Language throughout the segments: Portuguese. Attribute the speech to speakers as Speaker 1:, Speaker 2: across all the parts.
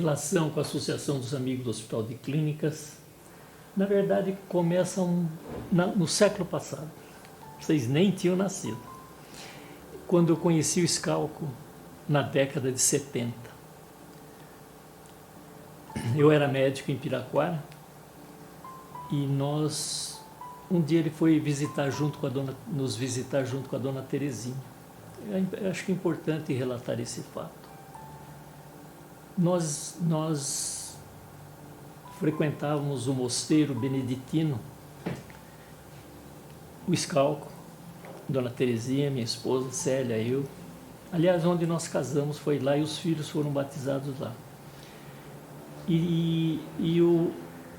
Speaker 1: relação com a Associação dos Amigos do Hospital de Clínicas, na verdade, começa no século passado. Vocês nem tinham nascido. Quando eu conheci o Scalco, na década de 70. Eu era médico em Piraquara e um dia ele foi nos visitar junto com a dona Terezinha. Eu acho que é importante relatar esse fato. Nós frequentávamos o mosteiro beneditino, o Scalco, dona Terezinha, minha esposa, Célia, eu. Aliás, onde nós casamos foi lá e os filhos foram batizados lá.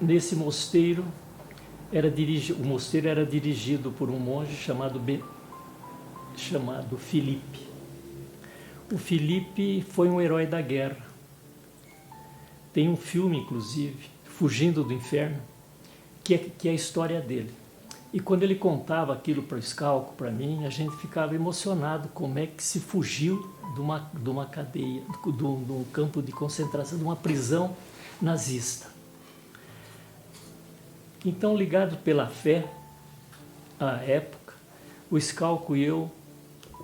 Speaker 1: Nesse mosteiro, o mosteiro era dirigido por um monge chamado Filipe. O Filipe foi um herói da guerra. Tem um filme, inclusive, Fugindo do Inferno, que é a história dele. E quando ele contava aquilo para o Scalco, para mim, a gente ficava emocionado como é que se fugiu de uma cadeia, de um campo de concentração, de uma prisão nazista. Então, ligado pela fé, à época, o Scalco e eu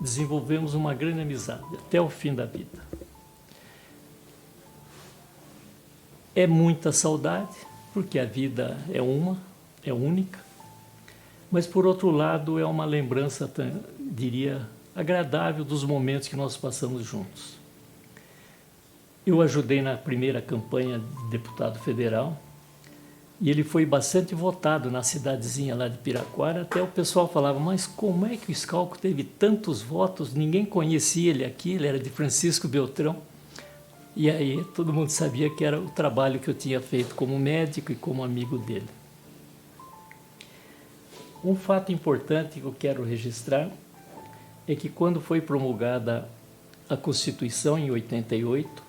Speaker 1: desenvolvemos uma grande amizade até o fim da vida. É muita saudade, porque a vida é única, mas por outro lado é uma lembrança, diria, agradável dos momentos que nós passamos juntos. Eu ajudei na primeira campanha de deputado federal e ele foi bastante votado na cidadezinha lá de Piraquara. Até o pessoal falava, mas como é que o Scalco teve tantos votos? Ninguém conhecia ele aqui, ele era de Francisco Beltrão. E aí todo mundo sabia que era o trabalho que eu tinha feito como médico e como amigo dele. Um fato importante que eu quero registrar é que quando foi promulgada a Constituição, em 88,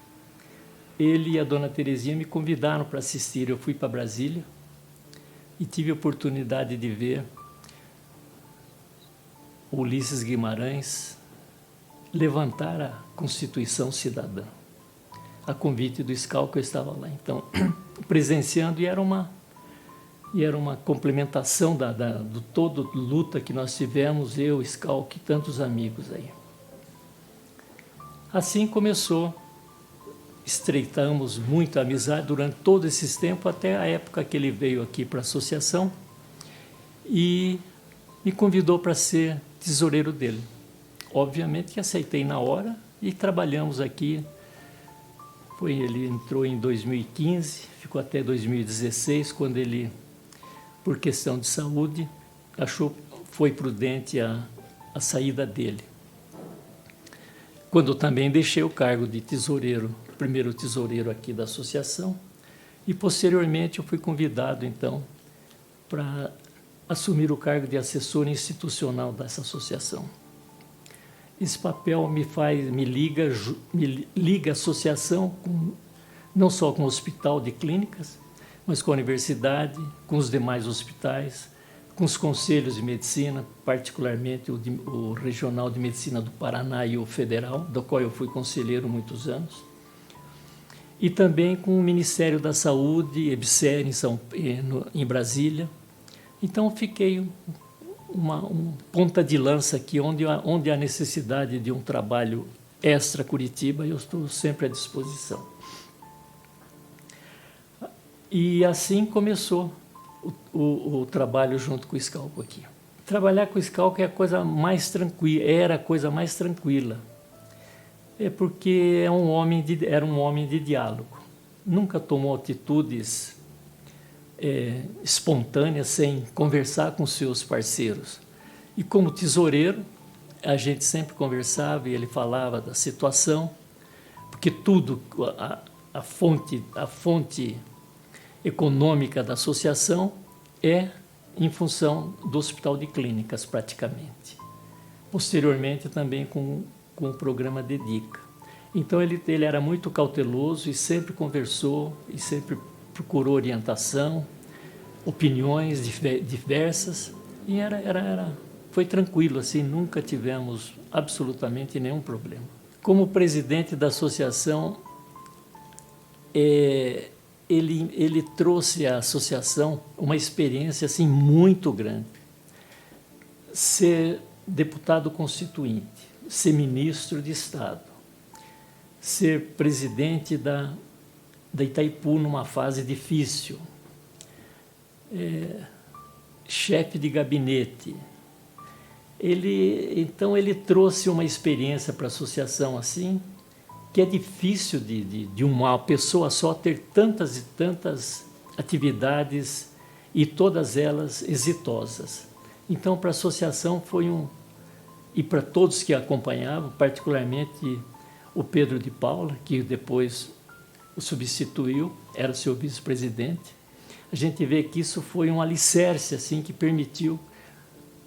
Speaker 1: ele e a dona Terezinha me convidaram para assistir. Eu fui para Brasília e tive a oportunidade de ver Ulisses Guimarães levantar a Constituição Cidadã. A convite do Scalco, eu estava lá, então, presenciando, e era uma complementação do todo luta que nós tivemos, eu, Scalco e tantos amigos aí. Assim começou, estreitamos muito a amizade durante todo esse tempo, até a época que ele veio aqui para a associação e me convidou para ser tesoureiro dele. Obviamente que aceitei na hora e trabalhamos aqui. Ele entrou em 2015, ficou até 2016, quando ele, por questão de saúde, foi prudente a saída dele. Quando eu também deixei o cargo de tesoureiro, primeiro tesoureiro aqui da associação, e posteriormente eu fui convidado, então, para assumir o cargo de assessor institucional dessa associação. Esse papel me liga a associação não só com o Hospital de Clínicas, mas com a universidade, com os demais hospitais, com os conselhos de medicina, particularmente o Regional de Medicina do Paraná e o Federal, do qual eu fui conselheiro muitos anos, e também com o Ministério da Saúde, EBSER, em Brasília. Então, fiquei uma ponta de lança aqui, onde há necessidade de um trabalho extra Curitiba, eu estou sempre à disposição. E assim começou o trabalho junto com o Scalco aqui. Trabalhar com o Scalco é a coisa mais tranquila, era a coisa mais tranquila. É porque era um homem de diálogo. Nunca tomou atitudes espontânea, sem conversar com seus parceiros. E como tesoureiro, a gente sempre conversava e ele falava da situação, porque tudo, a fonte econômica da associação é em função do Hospital de Clínicas, praticamente. Posteriormente, também com o programa Dedica. Então, ele era muito cauteloso e sempre conversou e sempre procurou orientação, opiniões diversas, e foi tranquilo, assim, nunca tivemos absolutamente nenhum problema. Como presidente da associação, ele trouxe à associação uma experiência assim, muito grande. Ser deputado constituinte, ser ministro de Estado, ser presidente da Itaipu numa fase difícil, chefe de gabinete. Então ele trouxe uma experiência para a associação assim, que é difícil de uma pessoa só ter tantas e tantas atividades e todas elas exitosas. Então, para a associação e para todos que a acompanhavam, particularmente o Pedro de Paula, que depois o substituiu, era seu vice-presidente, a gente vê que isso foi um alicerce assim, que permitiu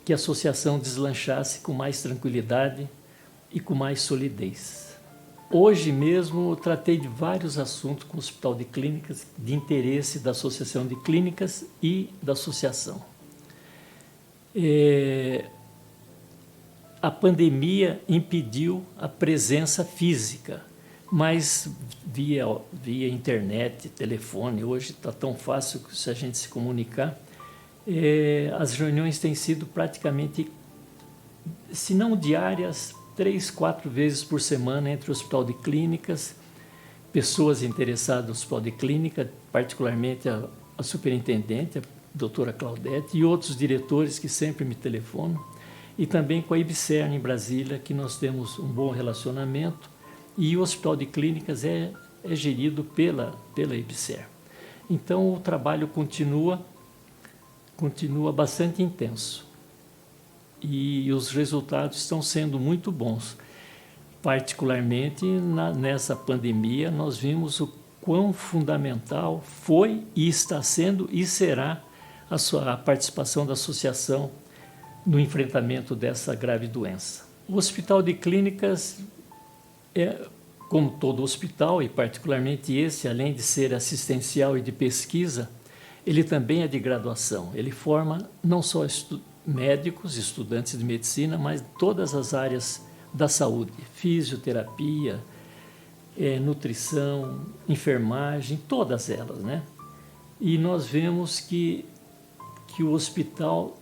Speaker 1: que a associação deslanchasse com mais tranquilidade e com mais solidez. Hoje mesmo eu tratei de vários assuntos com o Hospital de Clínicas, de interesse da Associação de Clínicas e da associação. A pandemia impediu a presença física, mas via internet, telefone, hoje está tão fácil se a gente se comunicar, as reuniões têm sido praticamente, se não diárias, 3, 4 vezes por semana entre o Hospital de Clínicas, pessoas interessadas no Hospital de Clínica, particularmente a superintendente, a doutora Claudete, e outros diretores que sempre me telefonam, e também com a IBSERN em Brasília, que nós temos um bom relacionamento, e o Hospital de Clínicas é gerido pela IBSERN. Então o trabalho continua bastante intenso, e os resultados estão sendo muito bons. Particularmente nessa pandemia, nós vimos o quão fundamental foi e está sendo e será a participação da associação no enfrentamento dessa grave doença. O Hospital de Clínicas, como todo hospital, e particularmente esse, além de ser assistencial e de pesquisa, ele também é de graduação. Ele forma não só médicos, estudantes de medicina, mas todas as áreas da saúde, fisioterapia, nutrição, enfermagem, todas elas, né? E nós vemos que o hospital,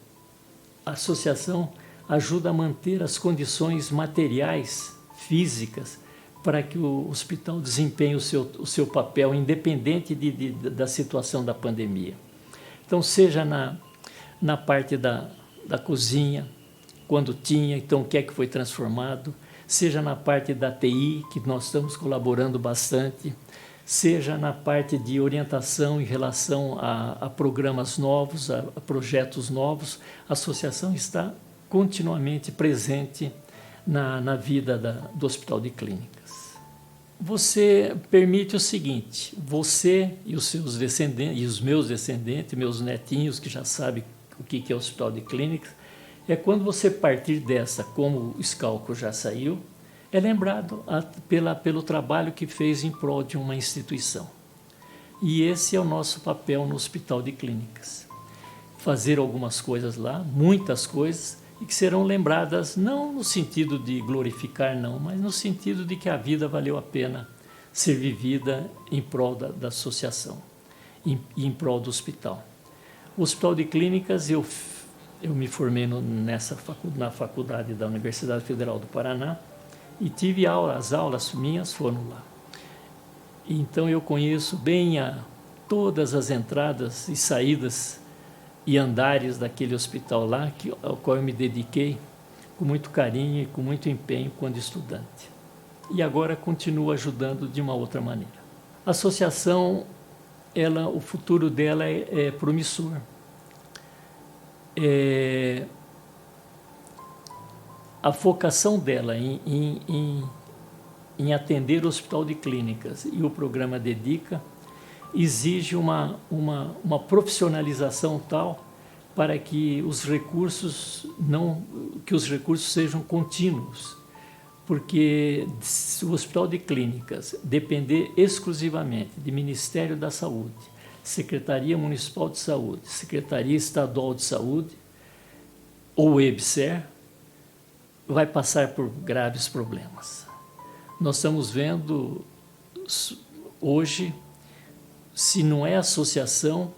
Speaker 1: a associação, ajuda a manter as condições materiais, físicas, para que o hospital desempenhe o seu papel, independente da situação da pandemia. Então, seja na parte da cozinha, quando tinha, então o que é que foi transformado, seja na parte da TI, que nós estamos colaborando bastante, seja na parte de orientação em relação a programas novos, a projetos novos, a associação está continuamente presente na vida do Hospital de Clínicas. Você permite o seguinte, você e os seus descendentes, e os meus descendentes, meus netinhos, que já sabem o que é o Hospital de Clínicas, quando você partir dessa, como o Scalco já saiu, é lembrado pelo trabalho que fez em prol de uma instituição. E esse é o nosso papel no Hospital de Clínicas. Fazer algumas coisas lá, muitas coisas, e que serão lembradas não no sentido de glorificar, não, mas no sentido de que a vida valeu a pena ser vivida em prol da associação e em prol do hospital. O Hospital de Clínicas, eu me formei na faculdade da Universidade Federal do Paraná e tive as aulas minhas foram lá. Então eu conheço bem todas as entradas e saídas e andares daquele hospital lá, ao qual eu me dediquei com muito carinho e com muito empenho quando estudante. E agora continuo ajudando de uma outra maneira. A associação, o futuro dela é promissor. A focação dela em atender o Hospital de Clínicas e o programa Dedica exige uma profissionalização tal para que os recursos sejam contínuos, porque se o Hospital de Clínicas depender exclusivamente do Ministério da Saúde, Secretaria Municipal de Saúde, Secretaria Estadual de Saúde ou EBSER, vai passar por graves problemas. Nós estamos vendo hoje se não é associação,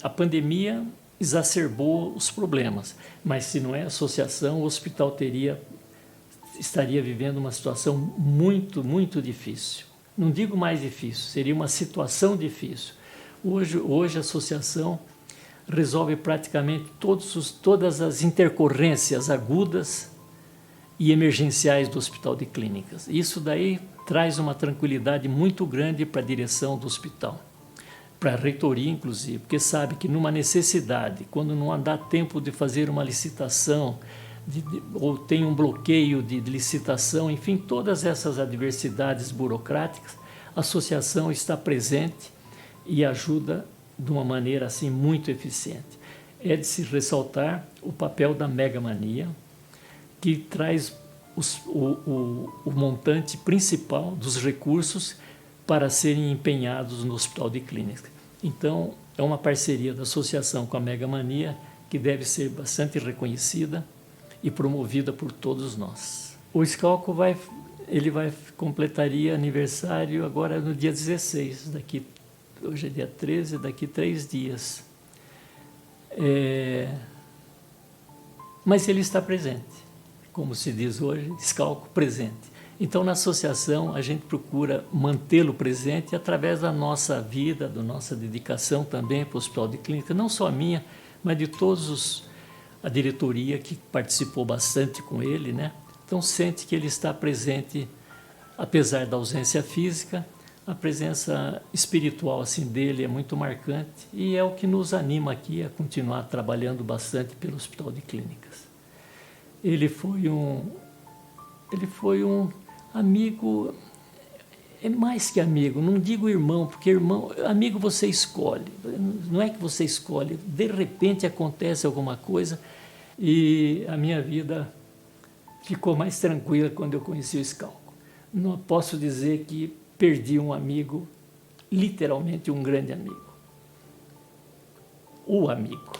Speaker 1: a pandemia exacerbou os problemas, mas se não é associação, o hospital estaria vivendo uma situação muito, muito difícil. Não digo mais difícil, seria uma situação difícil. Hoje a associação resolve praticamente todas as intercorrências agudas e emergenciais do Hospital de Clínicas. Isso daí traz uma tranquilidade muito grande para a direção do hospital, para a reitoria inclusive, porque sabe que numa necessidade, quando não dá tempo de fazer uma licitação, ou tem um bloqueio de licitação, enfim, todas essas adversidades burocráticas, a associação está presente e ajuda de uma maneira assim muito eficiente. É de se ressaltar o papel da Megamania, que traz o montante principal dos recursos para serem empenhados no Hospital de Clínicas. Então, é uma parceria da associação com a Megamania que deve ser bastante reconhecida e promovida por todos nós. O Scalco completaria aniversário agora no dia 16, hoje é dia 13, daqui 3 dias. Mas ele está presente, como se diz hoje, Scalco presente. Então, na associação, a gente procura mantê-lo presente através da nossa vida, da nossa dedicação também para o Hospital de Clínica, não só a minha, mas de a diretoria que participou bastante com ele, né? Então, sente que ele está presente, apesar da ausência física, a presença espiritual assim, dele é muito marcante e é o que nos anima aqui a continuar trabalhando bastante pelo Hospital de Clínicas. Ele foi um amigo, é mais que amigo, não digo irmão, porque amigo você escolhe, não é que você escolhe, de repente acontece alguma coisa e a minha vida ficou mais tranquila quando eu conheci o Scalco. Não posso dizer que perdi um amigo, literalmente um grande amigo. O amigo.